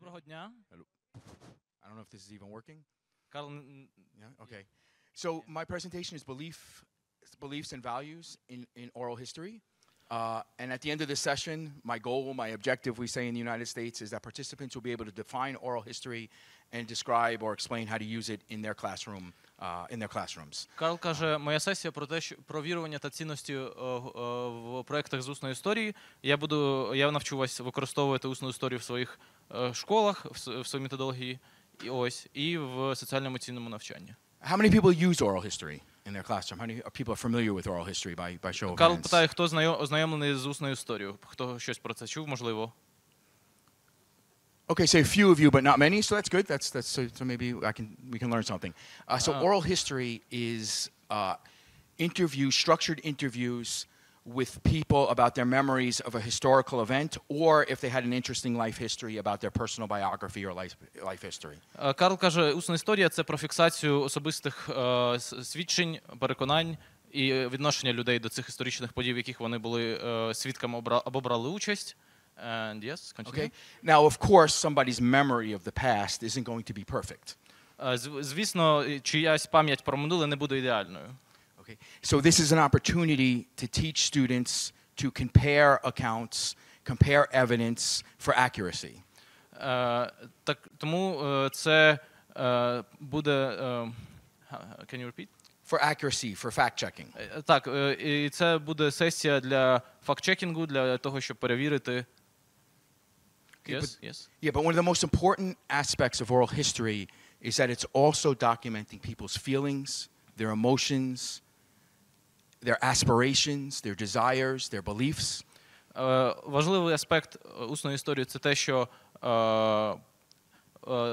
Доброго дня. I don't know if this is even working. Карл, Yeah. Okay. So my presentation is beliefs and values in oral history. And at the end of this session, my goal, my objective, we say in the United States, is that participants will be able to define oral history and describe or explain how to use it in their classroom, in their classrooms. Карл каже, моя сесія про те, про вірування та цінності в проєктах з усної історії. Я навчу вас використовувати усну історію в своїх школах, в своїй методології, і в соціально-емоційному навчанні. How many people use oral history in their classroom? How many people are familiar with oral history by show of hands? Карл питає, хто ознайомлений з усною історією? Хто щось про це чув, можливо? Okay, so a few of you, but not many, so that's good. So maybe we can learn something. So oral history is structured interviews with people about their memories of a historical event, or if they had an interesting life history, about their personal biography or life history. Карл каже, усна історія – це про фіксацію особистих свідчень, переконань і відношення людей до цих історичних подій, в яких вони були свідками або брали участь. And yes, continue. Okay. Now, of course, somebody's memory of the past isn't going to be perfect. Звісно, чиясь пам'ять про минуле не буде ідеальною. Okay. So this is an opportunity to teach students to compare accounts, compare evidence for accuracy. Тому це буде can you repeat? For accuracy, for fact-checking. Так, і це буде сесія для факт-чекінгу, для того, щоб перевірити. Yes. Yeah, but one of the most important aspects of oral history is that it's also documenting people's feelings, their emotions, their aspirations, their desires, their beliefs. Важливий аспект усної історії – це те, що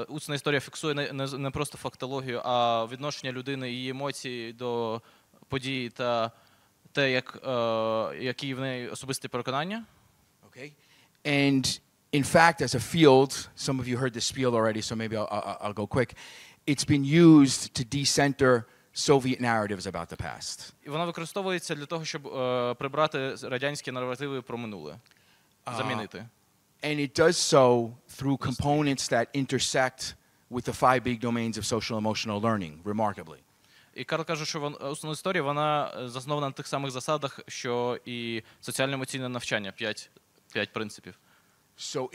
усна історія фіксує не просто фактологію, а відношення людини і її емоції до подій та те, які в неї особисті переконання. Okay. And in fact, as a field, some of you heard this spiel already, so maybe I'll go quick. It's been used to decenter Soviet narratives about the past. І вона використовується для того, щоб прибрати радянські наративи про минуле, замінити. And it does so through components that intersect with the 5 big domains of social emotional learning, remarkably. І Карл каже, що усна історія, вона заснована на тих самих засадах, що і соціально-емоційне навчання, 5 принципів. So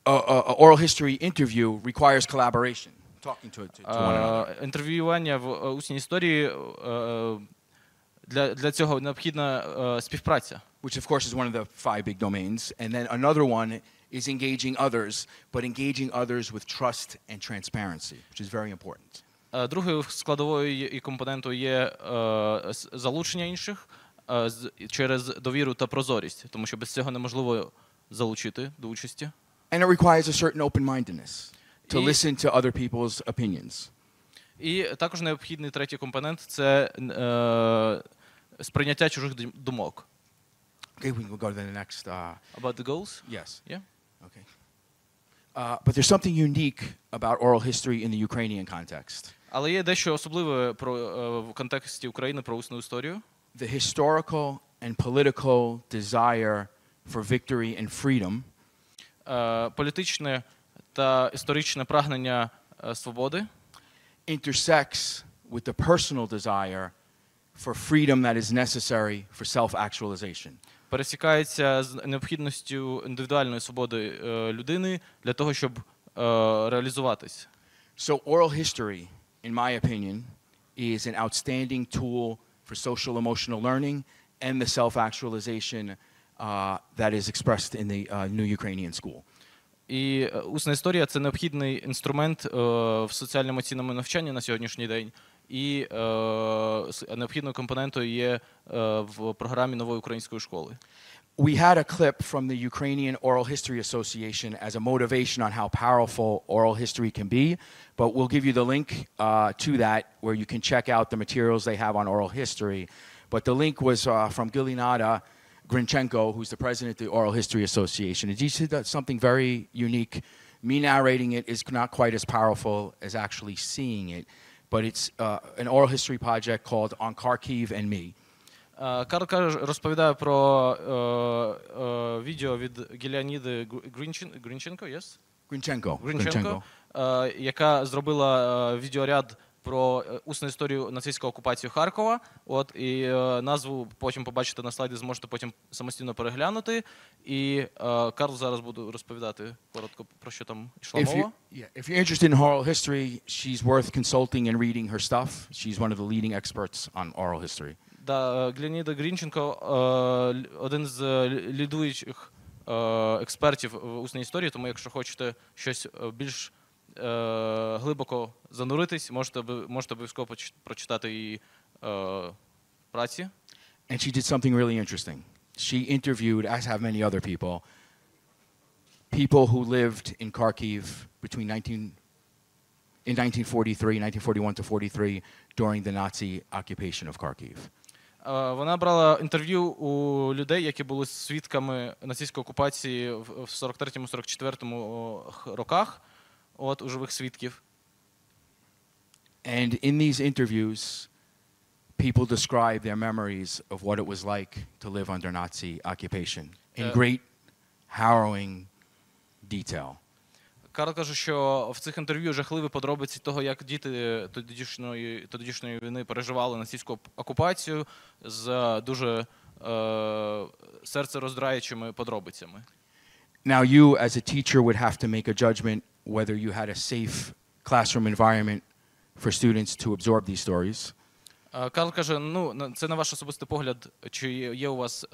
oral history interview requires collaboration, talking to one another. Інтерв'ювання в усній історії, для цього необхідна співпраця. Which of course is one of the 5 big domains. And then another one is engaging others, but engaging others with trust and transparency, which is very important. Другою складовою і компонентою є залучення інших через довіру та прозорість, тому що без цього неможливо залучити до участі. And it requires a certain open-mindedness to listen to other people's opinions. І також необхідний третій компонент – це сприйняття чужих думок. Okay, we can go to the next. About the goals? Yes. Yeah. Okay. But there's something unique about oral history in the Ukrainian context. Але є дещо особливе в контексті України про усну історію. The historical and political desire for victory and freedom. Політичне та історичне прагнення свободи intersects with the personal desire for freedom that is necessary for self-actualization. Пересікається з необхідністю індивідуальної свободи людини для того, щоб реалізуватись. So oral history, in my opinion, is an outstanding tool for social emotional learning and the self-actualization that is expressed in the new Ukrainian school. І усна історія – це необхідний інструмент в соціально-емоційному навчанні на сьогоднішній день. І необхідною компонентою є в програмі нової української школи. We had a clip from the Ukrainian Oral History Association as a motivation on how powerful oral history can be, but we'll give you the link to that where you can check out the materials they have on oral history. But the link was from Gilinada Grinchenko, who's the president of the Oral History Association. And he said that's something very unique. Me narrating it is not quite as powerful as actually seeing it, but it's an oral history project called On Kharkiv and Me. Карл розповідає про відео від Гіліаніди Грінченко, yes? Гринченко. Яка зробила відеоряд про усну історію нацистської окупації Харкова. От, і назву потім побачите на слайді, зможете потім самостійно переглянути. І Карл зараз буде розповідати коротко, про що там йшла мова. If you're interested in oral history, she's worth consulting and reading her stuff. She's one of the leading experts on oral history. Да, Глініда Грінченко один з лідуючих експертів в усній історії, тому якщо хочете щось більш глибоко зануритись, можете обов'язково прочитати її праці. And she did something really interesting. She interviewed, as have many other people who lived in Kharkiv between 1941 to 43 during the Nazi occupation of Kharkiv. Вона брала інтерв'ю у людей, які були свідками нацистської окупації в 43-44 роках, от у живих свідків. And in these interviews, people describe their memories of what it was like to live under Nazi occupation in great, harrowing detail. Карл каже, що в цих інтерв'ю жахливі подробиці того, як діти тодішньої війни переживали нацистську окупацію з дуже серцероздраючими подробицями. Now you, as a teacher, would have to make a judgment whether you had a safe classroom environment for students to absorb these stories. Карл каже, це на ваш особистий погляд, чи є у вас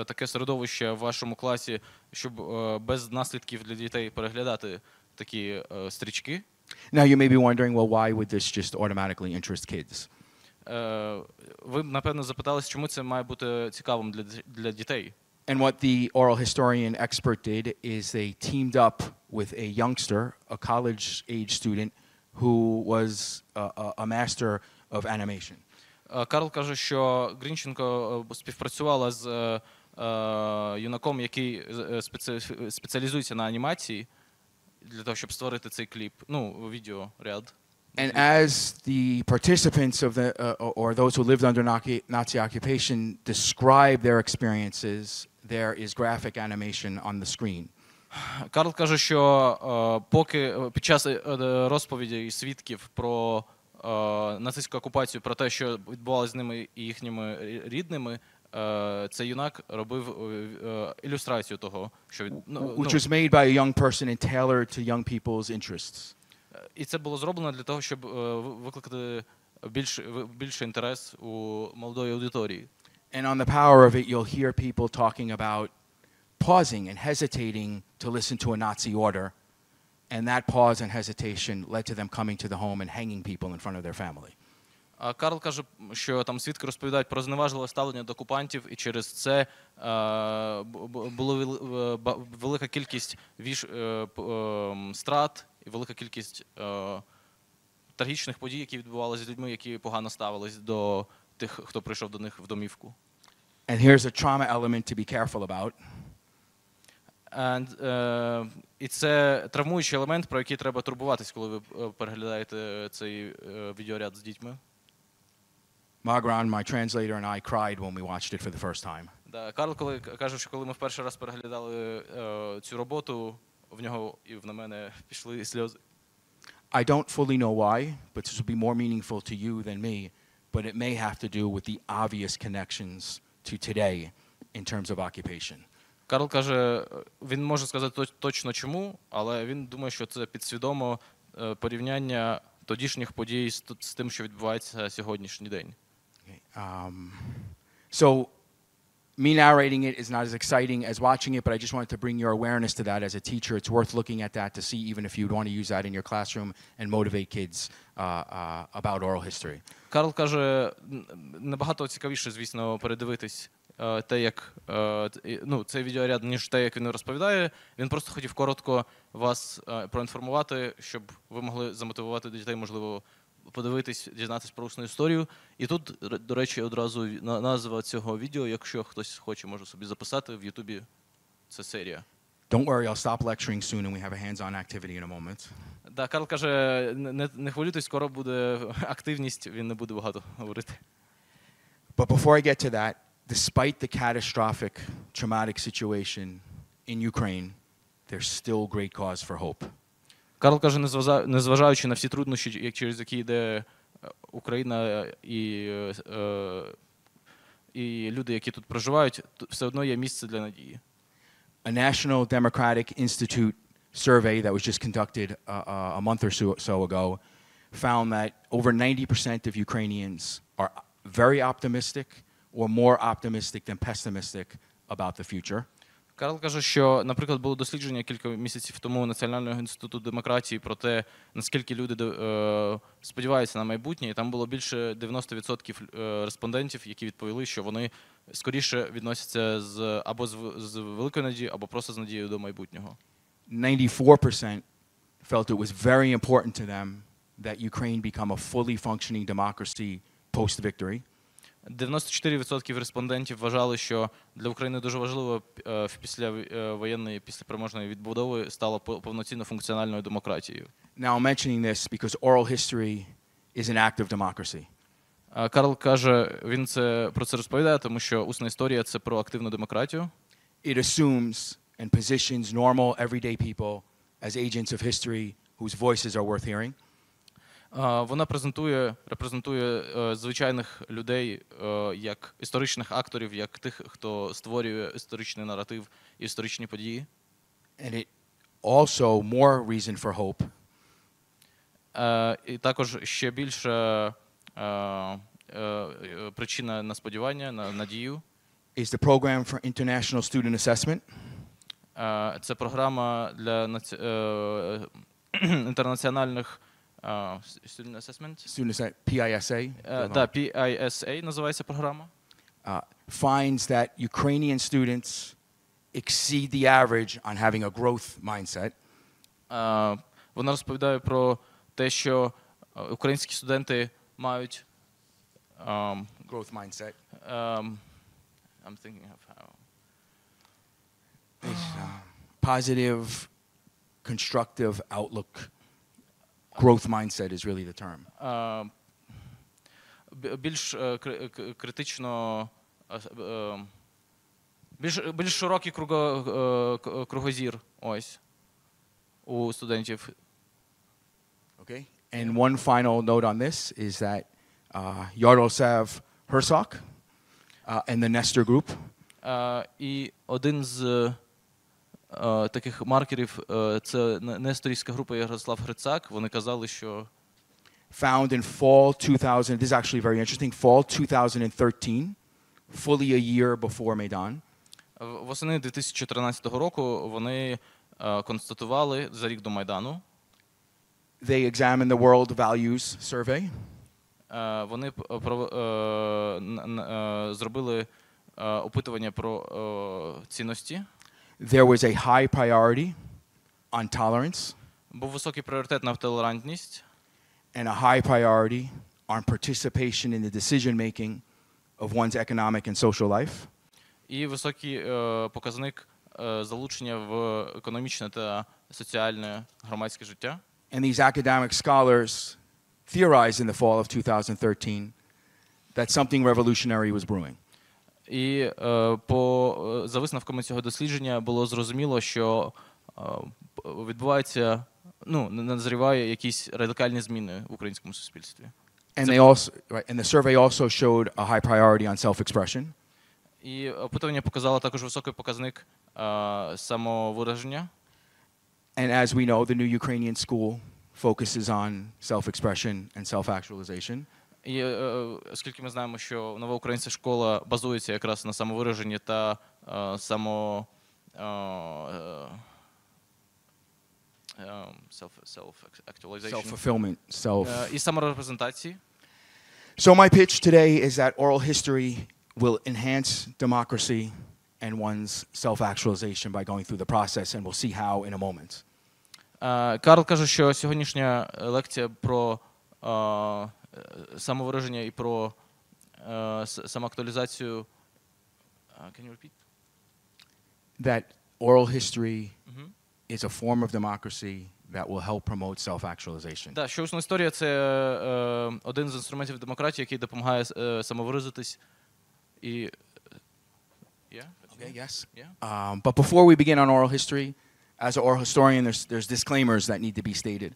таке середовище в вашому класі, щоб без наслідків для дітей переглядати такі стрічки. Now you may be wondering, well, why would this just automatically interest kids? Ви, напевно, запитались, чому це має бути цікавим для дітей. And what the oral historian expert did is they teamed up with a youngster, a college-age student, who was a master of animation. Карл каже, що Грінченко співпрацювала з юнаком, який спеціалізується на анімації, для того, щоб створити цей кліп, відеоряд. And as the participants of or those who lived under Nazi occupation describe their experiences, there is graphic animation on the screen. Карл каже, що поки під час розповіді свідків про нацистську окупацію, про те, що відбувалося з ними і їхніми рідними, цей юнак робив ілюстрацію того, що which was made by a young person and tailored to young people's interests. І це було зроблено для того, щоб викликати більший інтерес у молодої аудиторії. And on the power of it, you'll hear people talking about pausing and hesitating to listen to a Nazi order, and that pause and hesitation led to them coming to the home and hanging people in front of their family. Карл каже, що там свідки розповідають про зневажливе ставлення до окупантів, і через це була велика кількість страт і велика кількість трагічних подій, які відбувалися з людьми, які погано ставились до тих, хто прийшов до них в домівку. And here's a trauma element to be careful about. І це травмуючий елемент, про який треба турбуватись, коли ви переглядаєте цей відеоряд з дітьми. Margaret, my translator, and I cried when we watched it for the first time. Да, Карл каже, що коли ми в перший раз переглядали цю роботу, в нього і на мене пішли сльози. I don't fully know why, but this will be more meaningful to you than me, but it may have to do with the obvious connections to today in terms of occupation. Карл каже, він може сказати точно чому, але він думає, що це підсвідомо порівняння тодішніх подій з тим, що відбувається сьогоднішній день. So me narrating it is not as exciting as watching it, but I just wanted to bring your awareness to that as a teacher. It's worth looking at that to see even if you'd want to use that in your classroom and motivate kids about oral history. Карл каже, набагато цікавіше, звісно, передивитись те, як цей відеоряд, ніж те, як він розповідає. Він просто хотів коротко вас проінформувати, щоб ви могли замотивувати дітей, можливо, подивитись, дізнатись про усну історію. І тут, до речі, одразу назва цього відео, якщо хтось хоче, може собі записати, в Ютубі це серія. Don't worry, I'll stop lecturing soon and we have a hands-on activity in a moment. Да, Карл каже, не хвилюйтесь, скоро буде активність, він не буде багато говорити. But before I get to that, despite the catastrophic, traumatic situation in Ukraine, there's still great cause for hope. Карл каже, незважаючи на всі труднощі, через які йде Україна і люди, які тут проживають, все одно є місце для надії. A National Democratic Institute survey that was just conducted a month or so ago found that over 90% of Ukrainians are very optimistic or more optimistic than pessimistic about the future. Карл каже, що, наприклад, було дослідження кілька місяців тому Національного інституту демократії про те, наскільки люди сподіваються на майбутнє, і там було більше 90% респондентів, які відповіли, що вони скоріше відносяться або з великою надією, або просто з надією до майбутнього. 94% felt it was very important to them that Ukraine become a fully functioning democracy post-victory. 94% респондентів вважали, що для України дуже важливо після воєнної, після переможної відбудови стало повноцінно функціональною демократією. Now I'm mentioning this because oral history is an act of democracy. Карл каже, він про це розповідає, тому що усна історія – це про активну демократію. It assumes and positions normal everyday people as agents of history whose voices are worth hearing. Вона репрезентує звичайних людей як історичних акторів, як тих, хто створює історичний наратив і історичні події. And it also more reason for hope. І також ще більша причина на сподівання, на надію. Is the program for international student assessment. Це програма для інтернаціональних student assessment. PISA. Да, PISA називається програма. Finds that Ukrainian students exceed the average on having a growth mindset. Вона розповідає про те, що українські студенти мають Growth mindset. I'm thinking of how. Positive, constructive outlook. Growth mindset is really the term. Більш критично, більш широкий кругозір ось у студентів. Okay. And one final note on this is that Yaroslav Herzog and the Nestor Group. І один з таких маркерів це несторівська група Ярослав Грицак. Вони казали, що found in fall 2000, this is actually very interesting, fall 2013, fully a year before Maidan. Восени 2014 року вони констатували за рік до Майдану. They examined the World Values Survey. Вони зробили опитування про цінності. There was a high priority on tolerance. Був високий пріоритет на толерантність. And a high priority on participation in the decision-making of one's economic and social life. І високий показник залучення в економічне та соціальне громадське життя. And these academic scholars theorized in the fall of 2013 that something revolutionary was brewing. І за висновками цього дослідження було зрозуміло, що відбувається, назріває якісь радикальні зміни в українському суспільстві. And the survey also showed a high priority on self-expression. І опитування показало також високий показник самовираження. And as we know, the new Ukrainian school focuses on self-expression and self-actualization. І оскільки ми знаємо, що нова українська школа базується якраз на самовираженні та self-fulfillment, і саморепрезентації. So my pitch today is that oral history will enhance democracy and one's self-actualization by going through the process, and we'll see how in a moment. Карл каже, що сьогоднішня лекція про самовираження і про самоактуалізацію. Can you repeat? That oral history is a form of democracy that will help promote self-actualization. Так, що усна історія – це один з інструментів демократії, який допомагає самовиразитись і... Okay, yes. But before we begin on oral history, as an oral historian, there's disclaimers that need to be stated.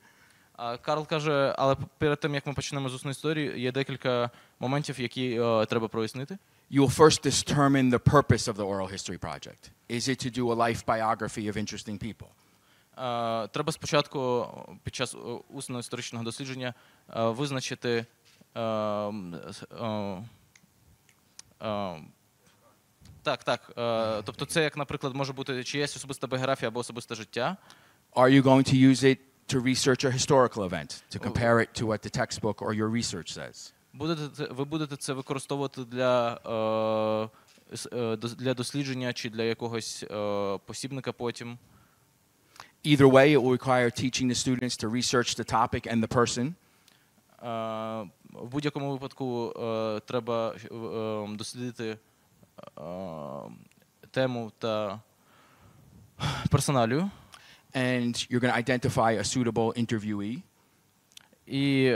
Карл каже, але перед тим, як ми почнемо з усної історії, є декілька моментів, які треба прояснити. You will first determine the purpose of the oral history project. Is it to do a life biography of interesting people? Треба спочатку під час усного історичного дослідження визначити тобто це, як, наприклад, може бути чиясь особиста біографія або особисте життя. Are you going to use it to research a historical event, to compare it to what the textbook or your research says? Ви будете це використовувати для дослідження чи для якогось посібника потім. Either way, it will require teaching the students to research the topic and the person. В будь-якому випадку треба дослідити тему та персоналію. And you're going to identify a suitable interviewee. І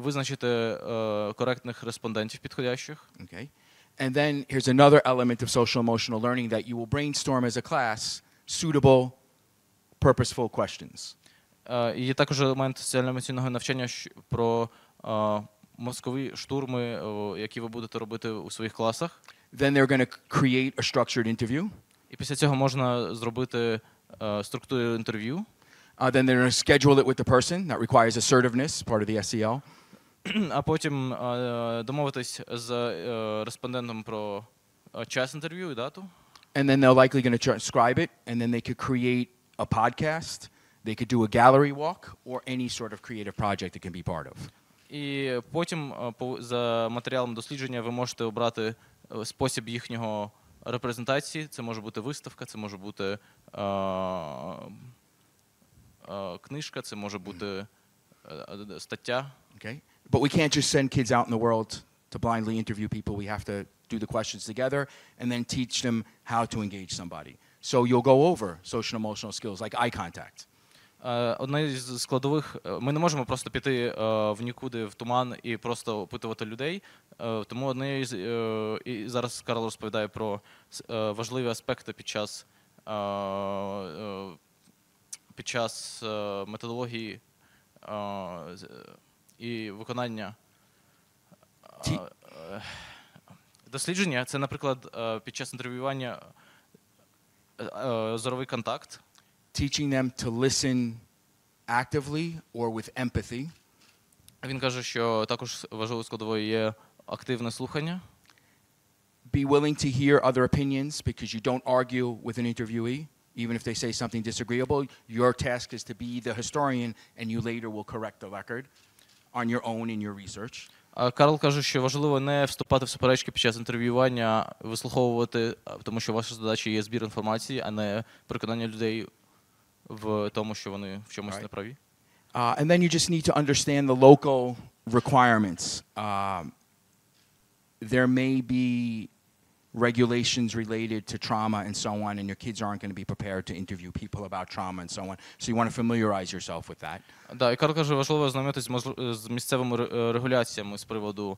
визначити коректних респондентів підходящих. Okay. And then here's another element of social emotional learning that you will brainstorm as a class suitable, purposeful questions. І є також елемент соціально-емоційного навчання про мозкові штурми, які ви будете робити у своїх класах. Then they're going to create a structured interview. І після цього можна зробити структуру інтерв'ю. Then they're going to schedule it with the person. That requires assertiveness, part of the SEL. А потім домовитись з респондентом про час інтерв'ю і дату. And then they're likely going to transcribe it, and then they could create a podcast. They could do a gallery walk or any sort of creative project it can be part of. І потім за матеріалом дослідження ви можете обрати спосіб їхнього репрезентації. Це може бути виставка, це може бути книжка, це може бути стаття. Okay? But we can't just send kids out in the world to blindly interview people. We have to do the questions together and then teach them how to engage somebody. So you'll go over social emotional skills like eye contact. Одна із складових, ми не можемо просто піти в нікуди, в туман і просто опитувати людей. Тому одне із, і зараз Карл розповідає про важливі аспекти під час методології і виконання дослідження. Це, наприклад, під час інтерв'ювання зоровий контакт. Teaching them to listen actively or with empathy. Він каже, що також важливою складовою є активне слухання. Be willing to hear other opinions because you don't argue with an interviewee, even if they say something disagreeable. Your task is to be the historian and you later will correct the record on your own in your research. Карл каже, що важливо не вступати в суперечки під час інтерв'ювання, вислуховувати, тому що ваша задача є збір інформації, а не переконання людей в тому, що вони в чомусь не праві. And then you just need to understand the local requirements. There may be regulations related to trauma and so on, and your kids aren't going to be prepared to interview people about trauma and so on. So you want to familiarize yourself with that. Да, і Карл каже, важливо знайомитись з місцевими регуляціями з приводу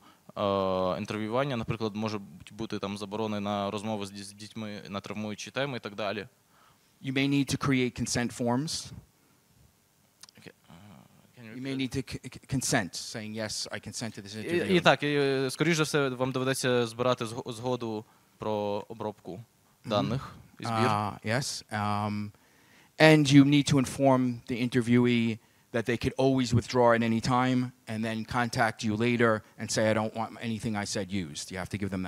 інтерв'ювання. Наприклад, може бути там заборони на розмови з дітьми на травмуючі теми і так далі. You may need to create consent forms. Okay. You may need to consent, saying, yes, I consent to this interview. І так, скоріш за все, вам доведеться збирати згоду про обробку даних і збір. Yes. And you need to inform the interviewee that they could always withdraw at any time and then contact you later and say, I don't want anything I said used. You have to give them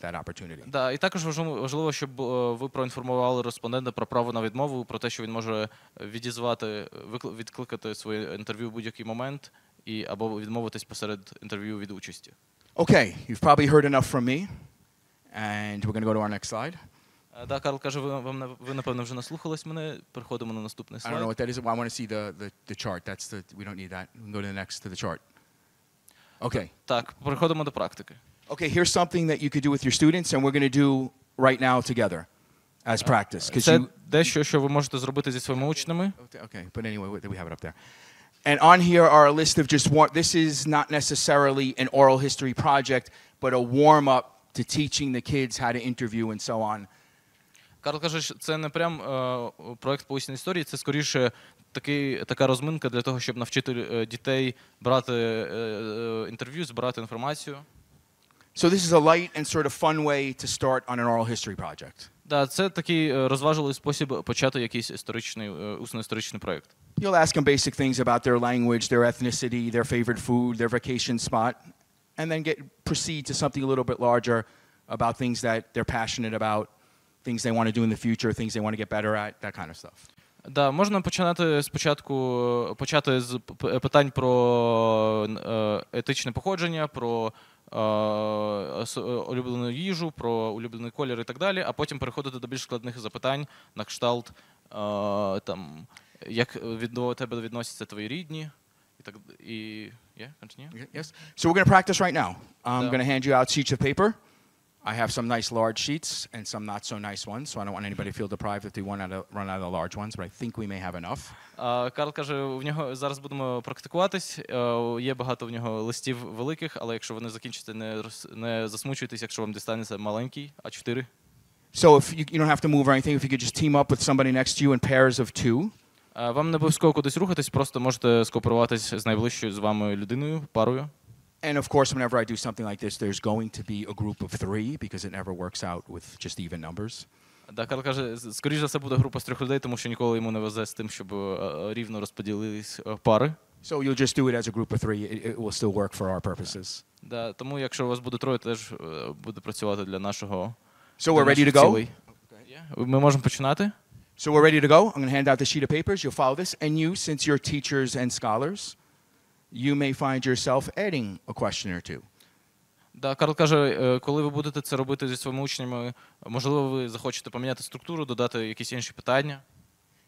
that opportunity. Да, і також важливо, щоб ви проінформували респондента про право на відмову, про те, що він може відкликати своє інтерв'ю в будь-який момент або відмовитись посеред інтерв'ю від участі. Okay, you've probably heard enough from me, and we're going to go to our next slide. Да, Карл каже, ви напевно вже наслухались мене. Переходимо на наступний I don't know слайд. what that is. I want to see the chart. We don't need that. We can go to the next, to the chart. Okay. Так, переходимо до практики. Okay, here's something that you could do with your students, and we're going to do right now together as practice. Це дещо, що ви можете зробити зі своїми учнями. Okay, but anyway, we have it up there. And on here are a list of just one. This is not necessarily an oral history project, but a warm-up to teaching the kids how to interview and so on. Карл каже, що це не прям проєкт по усній історії, це скоріше така розминка для того, щоб навчити дітей брати інтерв'ю, збирати інформацію. So this is a light and sort of fun way to start on an oral history project. Да, це такий розважливий спосіб почати якийсь усно-історичний проєкт. You'll ask them basic things about their language, their ethnicity, their favorite food, their vacation spot, and then proceed to something a little bit larger about things that they're passionate about, things they want to do in the future, things they want to get better at, that kind of stuff. Да, можна почати з питань про етичне походження, про улюблену їжу, про улюблений колір і так далі, а потім переходити до більш складних запитань на кшталт, як до тебе відносяться твої рідні, і так і continue? Yes. So we're going to practice right now. I'm going to hand you out sheets of paper. I have some nice large sheets and some not so nice ones, so I don't want anybody to feel deprived if they run out of the large ones, but I think we may have enough. Карл каже, в нього зараз будемо практикуватись, є багато в нього листів великих, але якщо вони закінчаться, не засмучуйтесь, якщо вам дістанеться маленький, А4. So if you don't have to move or anything, if you could just team up with somebody next to you in pairs of 2. Вам не обов'язково кудись рухатись, просто можете скооперуватись з найближчою з вами людиною, парою. And of course, whenever I do something like this, there's going to be a group of 3 because it never works out with just even numbers. Да, Карл каже, скоріш за все буде група з 3 людей, тому що ніколи йому не везе з тим, щоб рівно розподілились пари. So you'll just do it as a group of 3. It will still work for our purposes. Да, тому якщо у вас буде 3, теж буде працювати для нашого. So we're ready to go? Ми можемо починати? So we're ready to go. I'm going to hand out the sheet of papers. You'll follow this. And you, since you're teachers and scholars, you may find yourself adding a question or two. Да, Карл каже, коли ви будете це робити зі своїми учнями, можливо, ви захочете поміняти структуру, додати якісь інші питання.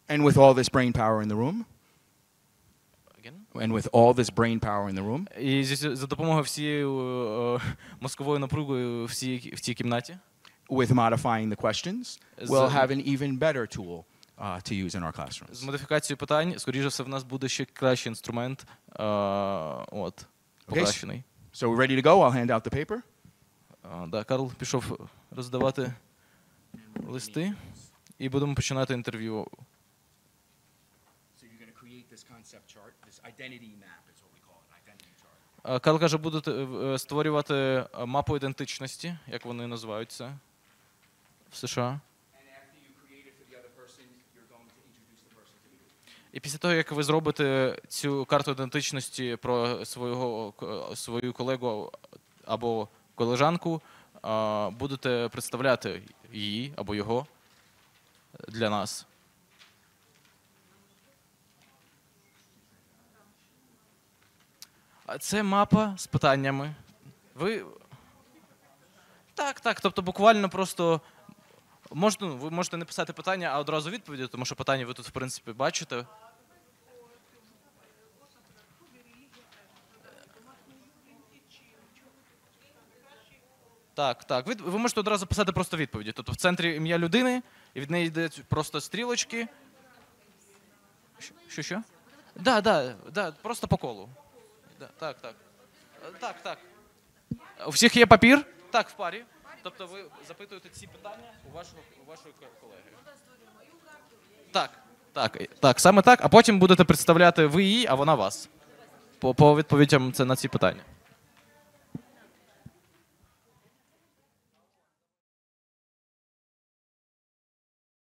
And with all this brain power in the room. And with all this brain power in the room. І за допомогою всієї мозкової напруги в цій кімнаті. With modifying the questions, we'll have an even better tool to use in our classrooms. З модифікацією питань, скоріше все, в нас буде ще кращий інструмент, покращений. So we're ready to go. I'll hand out the paper. Да, Карл пішов роздавати листи, і будемо починати інтерв'ю. So you're going to create this concept chart, this identity map is what we call it, identity chart. Карл каже, будете створювати мапу ідентичності, як вони називають це в США. І після того, як ви зробите цю карту ідентичності про свою колегу або колежанку, будете представляти її або його для нас. Це мапа з питаннями. Так, тобто буквально просто ви можете не писати питання, а одразу відповіді, тому що питання ви тут, в принципі, бачите. Так. Ви можете одразу писати просто відповіді. Тобто в центрі ім'я людини, і від неї йдуть просто стрілочки. Що? Да, просто по колу. Так. У всіх є папір? Так, в парі. Тобто ви запитуєте ці питання у вашої колеги. Так, саме так. А потім будете представляти ви її, а вона вас. По відповідям на ці питання.